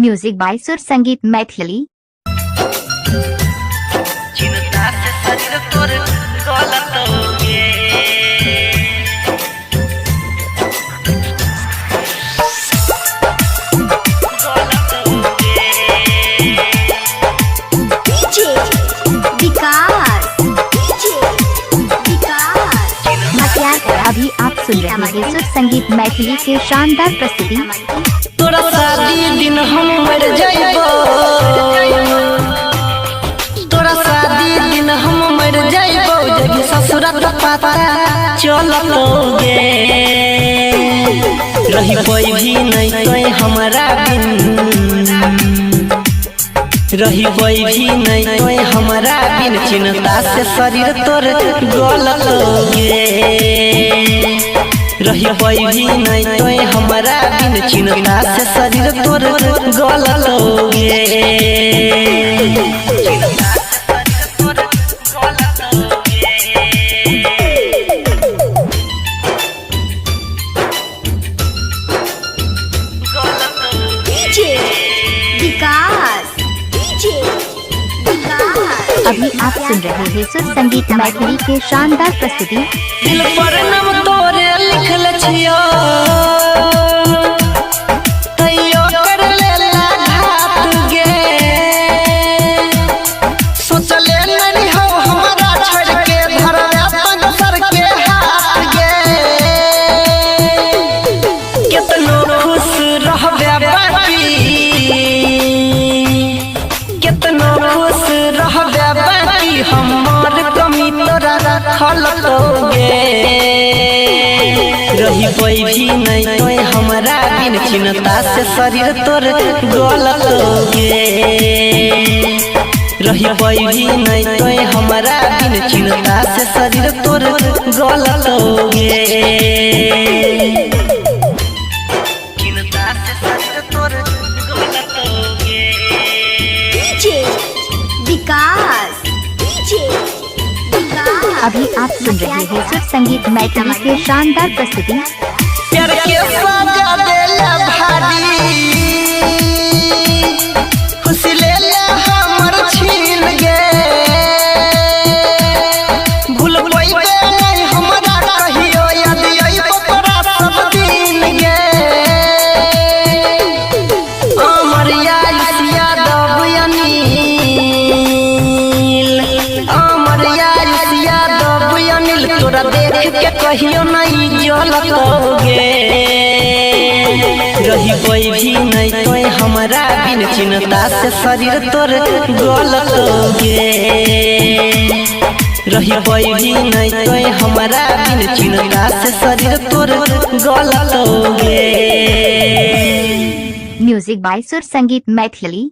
Music by सुर संगीत मैथिली। चिंता से शरीर तोर गलत होगे गलत होगे डीजे विकास अभी आप सुन रहे हैं सुर संगीत मैथिली के शानदार प्रस्तुति। तोरा शादी दिन हम मर जाइबो, तोरा शादी दिन हम मर जाइबो, जब ससुरा का पता चलतोगे रही कोई भी नहीं तो हमारा बिन, रही कोई भी नहीं तो हमारा बिन, चिंता से शरीर तोर गलतोगे रही कोई भी नहीं तो हमारा बिन, चिंता से शरीर तोर गलतोगे। अभी आप सुन रहे हैं सुर संगीत मैथिली के शानदार प्रस्तुति। दिल पर नाम तोरे लिखल छियो, तैयो कर लेला घात गे, सोचले नहीं हो हमारा छोड़ के धरवे अपन सर के हाथ गे, कितनो खुश रहबे बाकी, कितनो खुश रहबे बाकी, हमार कमी तोरा रखल तोगे रही कोई भी नहीं तो हमारा बिन, चिंता से शरीर तोर गलतोगे रही कोई भी नहीं तो हमारा बिन, चिंता से शरीर तोर गलतोगे, चिंता से शरीर तोर गलतोगे। अभी आप सुन रहे हैं सुर संगीत मैथिली के शानदार प्रस्तुति। प्यार के सजा देला भारी, खुशी ले ले हमर छीन गे, भूल पाइबे नहीं हमरा कहियो, याद आइबो तोरा सब दिन गे, अमर याद अनिल, अमर याद अनिल, तोरा देख के कहियो नहीं जलतोगे रही कोई भी नहीं तो हमारा बिन, चिंता से शरीर तोर गलतोगे रही कोई भी नहीं तो हमारा बिन, चिंता से शरीर तोर गलतोगे। म्यूजिक बाय सुर संगीत मैथिली।